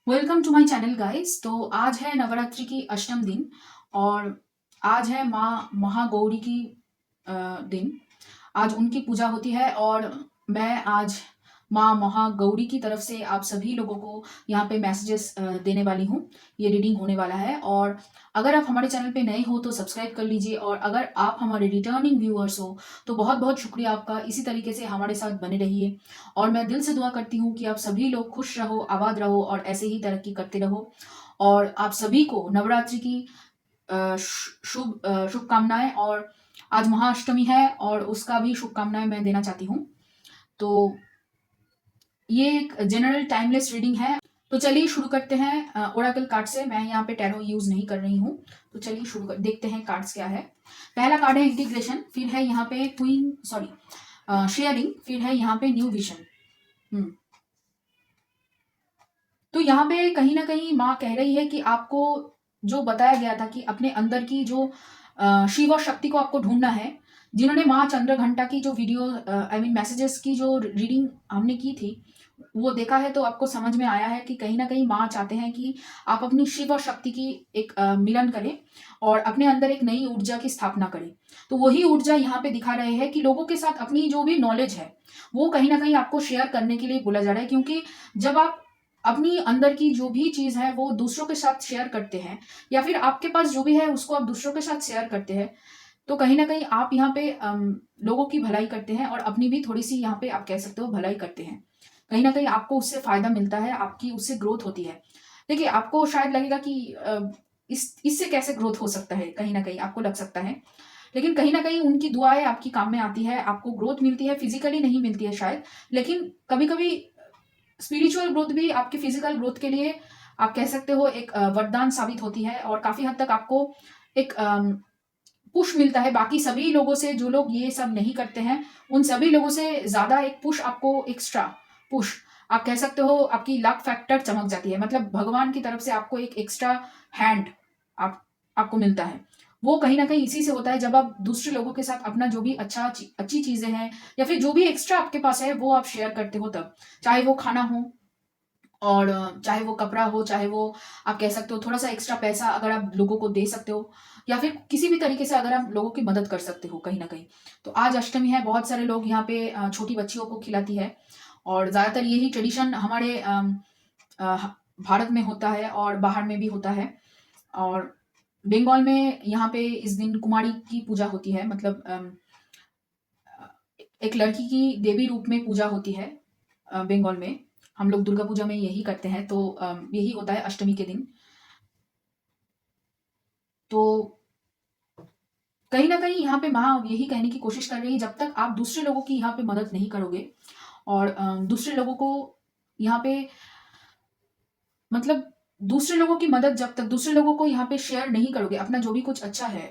Welcome to my channel guys. तो आज है नवरात्रि की अष्टम दिन और आज है माँ महागौरी की दिन। आज उनकी पूजा होती है और मैं आज माँ महागौरी की तरफ से आप सभी लोगों को यहाँ पे मैसेजेस देने वाली हूँ। ये रीडिंग होने वाला है और अगर आप हमारे चैनल पे नए हो तो सब्सक्राइब कर लीजिए और अगर आप हमारे रिटर्निंग व्यूअर्स हो तो बहुत बहुत शुक्रिया आपका। इसी तरीके से हमारे साथ बने रहिए और मैं दिल से दुआ करती हूँ कि आप सभी लोग खुश रहो, आबाद रहो और ऐसे ही तरक्की करते रहो। और आप सभी को नवरात्रि की शुभकामनाएं। और आज महाअष्टमी है और उसका भी शुभकामनाएं मैं देना चाहती हूँ। तो ये एक जनरल टाइमलेस रीडिंग है। तो चलिए शुरू करते हैं ओरेकल कार्ड से। मैं यहाँ पे टैरो यूज नहीं कर रही हूँ। तो चलिए देखते हैं कार्ड्स क्या है। पहला कार्ड है इंटीग्रेशन, फिर है यहाँ पे क्वीन सॉरी शेयरिंग, फिर है यहाँ पे न्यू विजन। तो यहाँ पे कहीं ना कहीं माँ कह रही है कि आपको जो बताया गया था कि अपने अंदर की जो शिव और शक्ति को आपको ढूंढना है। जिन्होंने माँ चंद्र घंटा की जो वीडियो आई मीन मैसेजेस की जो रीडिंग हमने की थी वो देखा है तो आपको समझ में आया है कि कहीं ना कहीं माँ चाहते हैं कि आप अपनी शिव और शक्ति की एक मिलन करें और अपने अंदर एक नई ऊर्जा की स्थापना करें। तो वही ऊर्जा यहाँ पे दिखा रहे हैं कि लोगों के साथ अपनी जो भी नॉलेज है वो कहीं ना कहीं आपको शेयर करने के लिए बोला जा रहा है। क्योंकि जब आप अपनी अंदर की जो भी चीज है वो दूसरों के साथ शेयर करते हैं या फिर आपके पास जो भी है उसको आप दूसरों के साथ शेयर करते हैं तो कहीं ना कहीं आप यहाँ पे लोगों की भलाई करते हैं और अपनी भी थोड़ी सी यहाँ पे आप कह सकते हो भलाई करते हैं। कहीं ना कहीं आपको उससे फायदा मिलता है, आपकी उससे ग्रोथ होती है। देखिए आपको शायद लगेगा कि इससे कैसे ग्रोथ हो सकता है, कहीं ना कहीं आपको लग सकता है, लेकिन कहीं ना कहीं उनकी दुआएं आपकी काम में आती है, आपको ग्रोथ मिलती है। फिजिकली नहीं मिलती है शायद, लेकिन कभी कभी स्पिरिचुअल ग्रोथ भी आपकी फिजिकल ग्रोथ के लिए आप कह सकते हो एक वरदान साबित होती है और काफी हद तक आपको एक पुश मिलता है बाकी सभी लोगों से। जो लोग ये सब नहीं करते हैं उन सभी लोगों से ज्यादा एक पुश आपको, एक्स्ट्रा पुश आप कह सकते हो, आपकी लक फैक्टर चमक जाती है। मतलब भगवान की तरफ से आपको एक एक्स्ट्रा हैंड आपको मिलता है। वो कहीं ना कहीं इसी से होता है जब आप दूसरे लोगों के साथ अपना जो भी अच्छी चीजें हैं या फिर जो भी एक्स्ट्रा आपके पास है वो आप शेयर करते हो तब। चाहे वो खाना हो और चाहे वो कपड़ा हो, चाहे वो आप कह सकते हो थोड़ा सा एक्स्ट्रा पैसा अगर आप लोगों को दे सकते हो या फिर किसी भी तरीके से अगर आप लोगों की मदद कर सकते हो कहीं ना कहीं। तो आज अष्टमी है, बहुत सारे लोग यहाँ पे छोटी बच्चियों को खिलाती है और ज्यादातर यही ट्रेडिशन हमारे अ, भारत में होता है और बाहर में भी होता है। और बंगाल में यहाँ पे इस दिन कुमारी की पूजा होती है। मतलब एक लड़की की देवी रूप में पूजा होती है बंगाल में। हम लोग दुर्गा पूजा में यही करते हैं। तो यही होता है अष्टमी के दिन। तो कहीं ना कहीं यहाँ पे माँ यही कहने की कोशिश कर रही है, जब तक आप दूसरे लोगों की यहाँ पे मदद नहीं करोगे और दूसरे लोगों को यहाँ पे मतलब दूसरे लोगों की मदद, जब तक दूसरे लोगों को यहाँ पे शेयर नहीं करोगे अपना जो भी कुछ अच्छा है,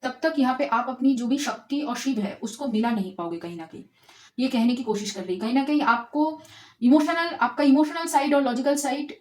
तब तक यहाँ पे आप अपनी जो भी शक्ति और शिव है उसको मिला नहीं पाओगे। कहीं ना कहीं ये कहने की कोशिश कर रही है। कहीं ना कहीं आपको आपका इमोशनल साइड और लॉजिकल साइड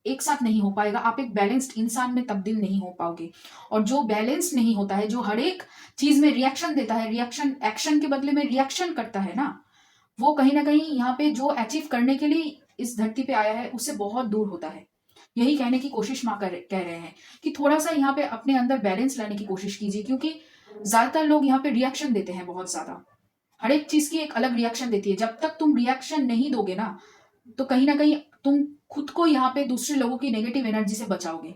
एक साथ नहीं हो पाएगा। आप एक बैलेंस्ड इंसान में तब्दील नहीं हो पाओगे। और जो बैलेंस नहीं होता है, जो हर एक चीज में रिएक्शन देता है, रिएक्शन एक्शन के बदले में रिएक्शन करता है ना, वो कहीं ना कहीं यहाँ पे जो अचीव करने के लिए इस धरती पे आया है उससे बहुत दूर होता है। यही कहने की कोशिश माँ कह रहे हैं कि थोड़ा सा यहाँ पे अपने अंदर बैलेंस लाने की कोशिश कीजिए। क्योंकि ज्यादातर लोग यहाँ पे रिएक्शन देते हैं बहुत ज्यादा। हर एक चीज की एक अलग रिएक्शन देती है। जब तक तुम रिएक्शन नहीं दोगे ना तो कहीं ना कहीं तुम खुद को यहाँ पे दूसरे लोगों की नेगेटिव एनर्जी से बचाओगे।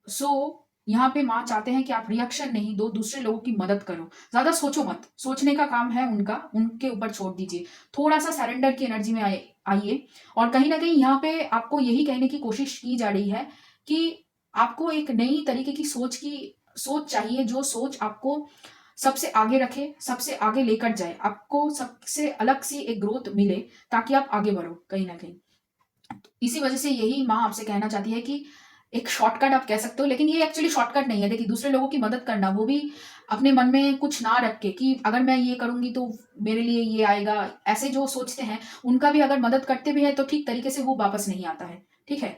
सो यहाँ पे माँ चाहते हैं कि आप रिएक्शन नहीं दो, दूसरे लोगों की मदद करो। ज्यादा सोचो मत, सोचने का काम है उनका, उनके ऊपर छोड़ दीजिए। थोड़ा सा सरेंडर की एनर्जी में आइए। और कहीं ना कहीं यहाँ पे आपको यही कहने की कोशिश की जा रही है कि आपको एक नई तरीके की सोच चाहिए, जो सोच आपको सबसे आगे रखे, सबसे आगे लेकर जाए, आपको सबसे अलग सी एक ग्रोथ मिले ताकि आप आगे बढ़ो कहीं ना कहीं। इसी वजह से यही माँ आपसे कहना चाहती है कि एक शॉर्टकट आप कह सकते हो, लेकिन ये एक्चुअली शॉर्टकट नहीं है। देखिए दूसरे लोगों की मदद करना, वो भी अपने मन में कुछ ना रख के कि अगर मैं ये करूंगी तो मेरे लिए ये आएगा, ऐसे जो सोचते हैं उनका भी अगर मदद करते भी है तो ठीक तरीके से वो वापस नहीं आता है। ठीक है,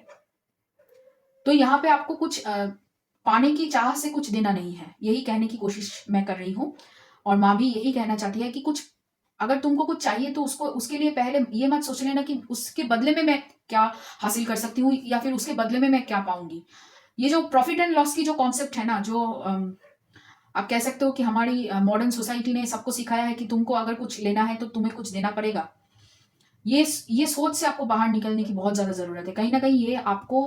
तो यहाँ पे आपको कुछ पाने की चाह से कुछ देना नहीं है, यही कहने की कोशिश मैं कर रही हूँ। और माँ भी यही कहना चाहती है कि कुछ अगर तुमको कुछ चाहिए तो उसको उसके लिए पहले ये मत सोच लेना कि उसके बदले में मैं क्या हासिल कर सकती हूँ या फिर उसके बदले में मैं क्या पाऊंगी। ये जो प्रॉफिट एंड लॉस की जो कॉन्सेप्ट है ना, जो आप कह सकते हो कि हमारी मॉडर्न सोसाइटी ने सबको सिखाया है कि तुमको अगर कुछ लेना है तो तुम्हें कुछ देना पड़ेगा, ये सोच से आपको बाहर निकलने की बहुत ज़्यादा ज़रूरत है। कहीं न कहीं ये आपको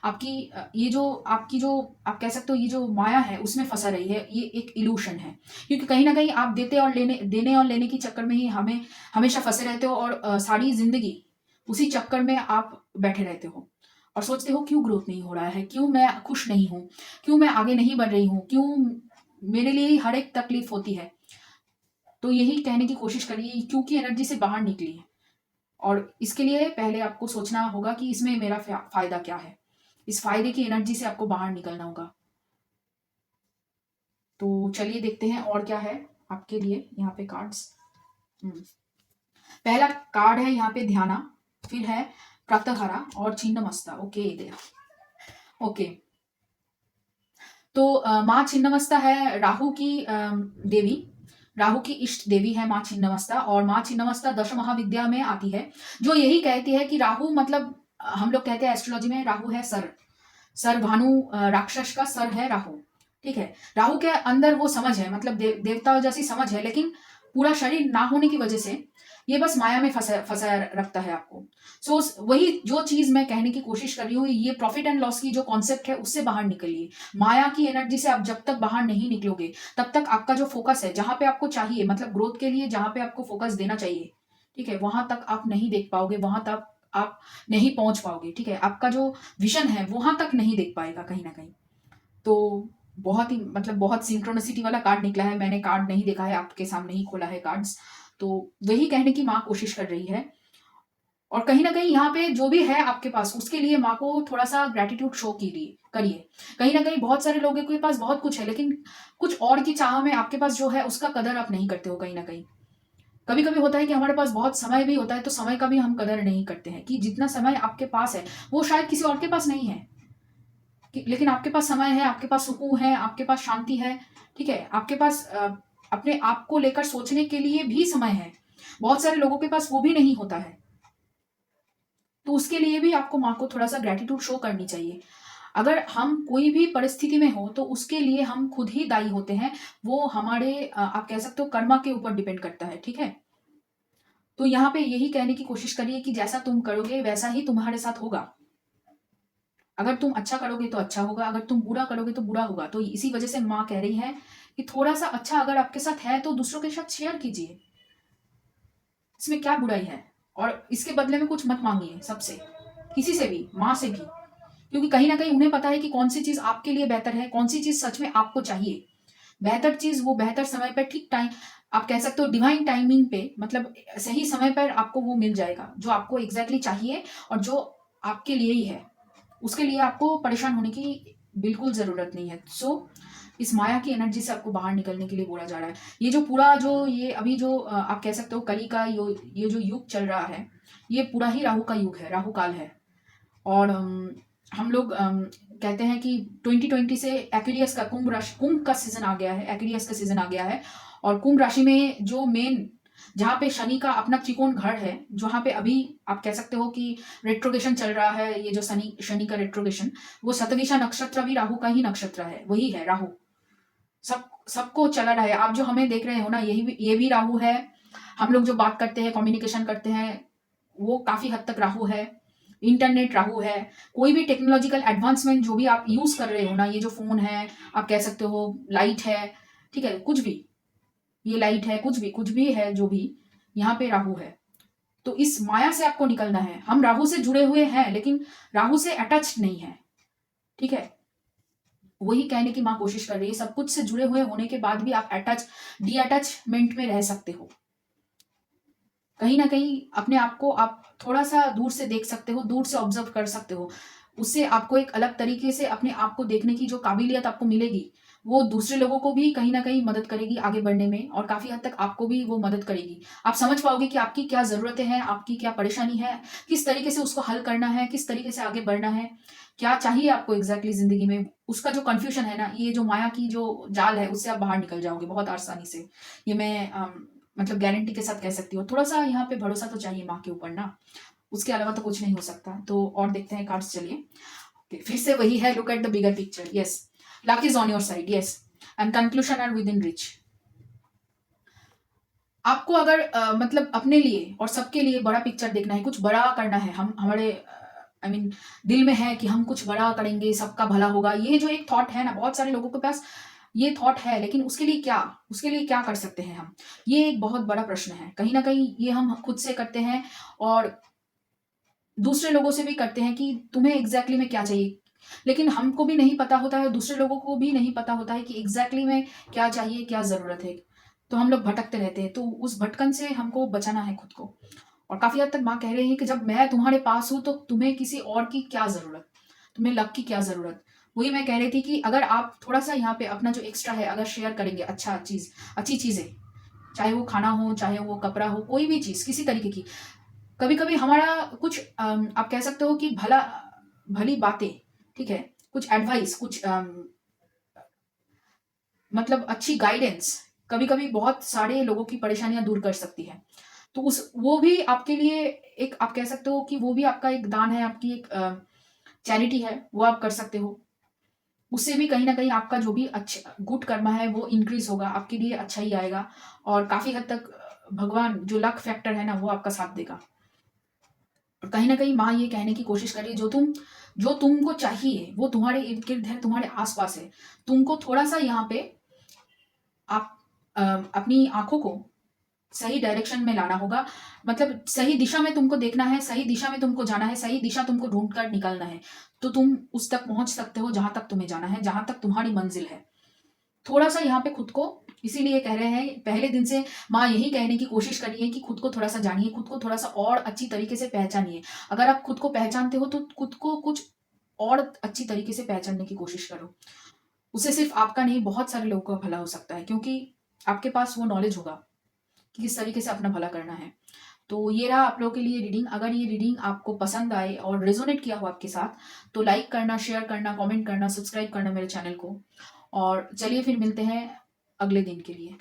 आपकी ये जो आपकी जो आप कह सकते हो ये जो माया है उसमें फँसा रही है, ये एक इल्यूशन है। क्योंकि कहीं न कहीं आप देने और लेने के चक्कर में ही हमें हमेशा फँसे रहते हो और सारी ज़िंदगी उसी चक्कर में आप बैठे रहते हो और सोचते हो क्यों ग्रोथ नहीं हो रहा है? क्यों मैं खुश नहीं हूँ? क्यों मैं आगे नहीं बढ़ रही हूँ? क्यों मेरे लिए ही हर एक तकलीफ़ होती है? तो यही कहने की कोशिश करिए, क्यों की एनर्जी से बाहर निकलिए। और इसके लिए पहले आपको सोचना होगा कि इसमें मेरा फ़ायदा क्या है? इस फ़ायदे की एनर्जी से आपको बाहर निकलना होगा। तो चलिए देखते हैं और क्या है आपके लिए यहाँ पे कार्ड्स। हुँ। पहला कार्ड है यहाँ पे ध्याना, फिर है प्रत्यहरा और छिन्नमस्ता। Okay okay. तो माँ छिन्नमस्ता है राहु की देवी, राहु की इष्ट देवी है माँ छिन्नमस्ता, और माँ छिन्नमस्ता दश महाविद्या में आती है, जो यही कहती है कि राहु मतलब हम लोग कहते हैं एस्ट्रोलॉजी में राहु है सर भानु, राक्षस का सर है राहु। ठीक है, राहु के अंदर वो समझ है, मतलब देवता जैसी समझ है, लेकिन पूरा शरीर ना होने की वजह से ये बस माया में फंसा फंसा रखता है आपको। सो वही जो चीज मैं कहने की कोशिश कर रही हूँ, ये प्रॉफिट एंड लॉस की जो कॉन्सेप्ट है उससे बाहर निकलिए। माया की एनर्जी से आप जब तक बाहर नहीं निकलोगे तब तक आपका जो फोकस है, जहां पे आपको चाहिए, मतलब ग्रोथ के लिए जहां पे आपको फोकस देना चाहिए, ठीक है, वहां तक आप नहीं देख पाओगे, वहां तक आप नहीं पहुंच पाओगे। ठीक है, आपका जो विजन है वहां तक नहीं देख पाएगा कहीं ना कहीं। तो बहुत ही मतलब बहुत सिंक्रोनिसिटी वाला कार्ड निकला है। मैंने कार्ड नहीं देखा है, आपके सामने ही खोला है कार्ड्स। तो वही कहने की माँ कोशिश कर रही है, और कहीं न कहीं यहाँ पे जो भी है आपके पास, उसके लिए माँ को थोड़ा-सा ग्रैटिट्यूड शो करिए। कहीं न कहीं बहुत सारे लोगों के पास बहुत कुछ है, लेकिन कुछ और की चाह में आपके पास जो है, उसका कदर आप नहीं करते हो कहीं न कहीं। कभी-कभी होता है कि हमारे पास बहुत समय भी होता है, तो समय का भी हम कदर नहीं करते हैं कि जितना समय आपके पास है, वो शायद किसी और के पास नहीं है। लेकिन आपके पास समय है, आपके पास सुकून है, आपके पास शांति है, ठीक है? आपके पास अपने आप को लेकर सोचने के लिए भी समय है। बहुत सारे लोगों के पास वो भी नहीं होता है। तो उसके लिए भी आपको माँ को थोड़ा-सा ग्रैटिट्यूड शो करनी चाहिए। अगर हम कोई भी परिस्थिति में हो, तो उसके लिए हम खुद ही दायी होते हैं। वो हमारे आप कह सकते हो कर्मा के ऊपर डिपेंड करता है, ठीक है? तो यहाँ पे यही कहने की कोशिश करिए कि जैसा तुम करोगे, वैसा ही तुम्हारे साथ होगा। अगर तुम अच्छा करोगे तो अच्छा होगा, अगर तुम बुरा करोगे तो बुरा होगा। तो इसी वजह से माँ कह रही है कि थोड़ा-सा अच्छा अगर आपके साथ है, तो दूसरों के साथ शेयर कीजिए। इसमें क्या बुराई है? और इसके बदले में कुछ मत माँगिए सबसे, किसी से भी, माँ से भी। क्योंकि कहीं न कहीं उन्हें पता है कि कौन-सी चीज़ आपके लिए बेहतर है, कौन-सी चीज़ सच में आपको चाहिए। बेहतर चीज़ वो बेहतर समय पे ठीक टाइम, आप कह सकते हो डिवाइन टाइमिंग पे, मतलब सही समय पर आपको वो मिल जाएगा, जो आपको एग्ज़ैक्टली चाहिए और जो आपके लिए ही है। उसके लिए आपको परेशान होने की बिल्कुल ज़रूरत नहीं है। सो इस माया की एनर्जी से आपको बाहर निकलने के लिए बोला जा रहा है। ये जो पूरा जो ये अभी जो आप कह सकते हो कली का ये जो युग चल रहा है, ये पूरा ही राहु का युग है, राहु काल है। और हम लोग कहते हैं कि 2020 से एक्वेरियस का कुंभ का सीज़न आ गया है, एक्वेरियस का सीज़न आ गया है, और कुंभ राशि में जो मेन जहाँ पे शनि का अपना त्रिकोण घर है, जहाँ पे अभी आप कह सकते हो कि रेट्रोगेशन चल रहा है, ये जो शनि शनि का रेट्रोगेशन, वो शतभिषा नक्षत्र भी राहु का ही नक्षत्र है, वही है राहु। सबको चला रहा है। आप जो हमें देख रहे हो ना, ये भी राहु है। हम लोग जो बात करते हैं, कम्युनिकेशन करते हैं, वो काफ़ी हद तक राहु है। इंटरनेट राहु है। कोई भी टेक्नोलॉजिकल एडवांसमेंट जो भी आप यूज़ कर रहे हो ना, ये जो फ़ोन है, आप कह सकते हो लाइट है, ठीक है? कुछ भी, ये लाइट है, कुछ भी है जो भी, यहाँ पे राहु है। तो इस माया से आपको निकलना है। हम राहु से जुड़े हुए हैं, लेकिन राहु से अटैच्ड नहीं है, ठीक है? वही कहने की माँ कोशिश कर रही है, सब कुछ से जुड़े हुए होने के बाद भी आप डी-अटैचमेंट में रह सकते हो। कहीं न कहीं अपने आप को आप थोड़ा-सा दूर से देख सकते हो, दूर से ऑब्ज़र्व कर सकते हो। उससे आपको एक अलग तरीके से अपने आप को देखने की जो काबिलियत आपको मिलेगी, वो दूसरे लोगों को भी कहीं न कहीं मदद करेगी आगे बढ़ने में, और काफ़ी हद तक आपको भी वो मदद करेगी। आप समझ पाओगे कि आपकी क्या ज़रूरतें हैं, आपकी क्या परेशानी है, किस तरीके से उसको हल करना है, किस तरीके से आगे बढ़ना है, क्या चाहिए आपको एग्ज़ैक्टली ज़िंदगी में। उसका जो कन्फ्यूज़न है ना, ये जो माया की जो जाल है, उससे आप बाहर निकल जाओगे बहुत आसानी से। ये मैं मतलब गारंटी के साथ कह सकती हो। थोड़ा-सा यहाँ पे भरोसा तो चाहिए माँ के ऊपर ना, उसके अलावा तो कुछ नहीं हो सकता। तो और देखते हैं कार्ड्स चलिए। ओके, फिर से वही है, look at the bigger picture, yes, luck is on your side, yes, and conclusion are within reach. आपको अगर मतलब अपने लिए और सबके लिए बड़ा पिक्चर देखना है, कुछ बड़ा करना है, हम हमारे आई मीन दिल में है कि हम कुछ बड़ा करेंगे, सबका भला होगा, ये जो एक थॉट है ना, बहुत सारे लोगों के पास ये थॉट है, लेकिन उसके लिए क्या कर सकते हैं हम? ये एक बहुत बड़ा प्रश्न है। कहीं न कहीं ये हम खुद से करते हैं और दूसरे लोगों से भी करते हैं कि तुम्हें एग्ज़ैक्टली में क्या चाहिए? लेकिन हमको भी नहीं पता होता है, दूसरे लोगों को भी नहीं पता होता है कि एग्ज़ैक्टली में क्या चाहिए, क्या ज़रूरत है। तो हम लोग भटकते रहते हैं, तो उस भटकन से हमको बचाना है खुद को। और काफ़ी हद तक माँ कह रही है कि जब मैं तुम्हारे पास हूँ, तो तुम्हें किसी और की क्या ज़रूरत? तुम्हें लक की क्या ज़रूरत? वही मैं कह रही थी कि अगर आप थोड़ा-सा यहाँ पे अपना जो एक्स्ट्रा है, अगर शेयर करेंगे अच्छी चीज़ें, चाहे वो खाना हो, चाहे वो कपड़ा हो, कोई भी चीज़, किसी तरीके की। कभी-कभी हमारा कुछ आप कह सकते हो कि भली बातें, ठीक है? कुछ एडवाइस, कुछ मतलब अच्छी गाइडेंस कभी-कभी बहुत सारे लोगों की परेशानियाँ दूर कर सकती है। तो उस वो भी आपके लिए एक आप कह सकते हो कि वो भी आपका एक दान है, आपकी एक चैरिटी है, वो आप कर सकते हो। उससे भी कहीं न कहीं आपका जो भी गुड कर्मा है वो इंक्रीज़ होगा, आपके लिए अच्छा ही आएगा और काफ़ी हद तक भगवान जो लक फैक्टर है ना, वो आपका साथ देगा। और कहीं न कहीं माँ ये कहने की कोशिश कर रही है, जो तुमको चाहिए, वो तुम्हारे इर्द-गिर्द है, तुम्हारे आस-पास है। तुमको थोड़ा-सा यहाँ पे आप अ, अपनी आँखों को सही डायरेक्शन में लाना होगा। मतलब सही दिशा में तुमको देखना है, सही दिशा में तुमको जाना है, सही दिशा तुमको ढूँढ कर निकलना है। तो तुम उस तक पहुँच सकते हो जहाँ तक तुम्हें जाना है, जहाँ तक तुम्हारी मंज़िल है। थोड़ा-सा यहाँ पे खुद को इसीलिए कह रहे हैं, पहले दिन से माँ यही कहने की कोशिश कर रही है कि खुद को थोड़ा-सा जानिए, खुद को थोड़ा-सा और अच्छी तरीके से पहचानिए। अगर आप खुद को पहचानते हो तो खुद को कुछ और अच्छी तरीके से पहचानने की कोशिश करो। उससे सिर्फ़ आपका नहीं, बहुत सारे लोगों का भला हो सकता है, क्योंकि आपके पास वो नॉलेज होगा कि किस तरीके से अपना भला करना है। तो ये रहा आप लोगों के लिए रीडिंग। अगर ये रीडिंग आपको पसंद आए और रेज़ोनेट किया हो आपके साथ, तो लाइक करना, शेयर करना, कमेंट करना, सब्सक्राइब करना मेरे चैनल को। और चलिए फिर मिलते हैं अगले दिन के लिए।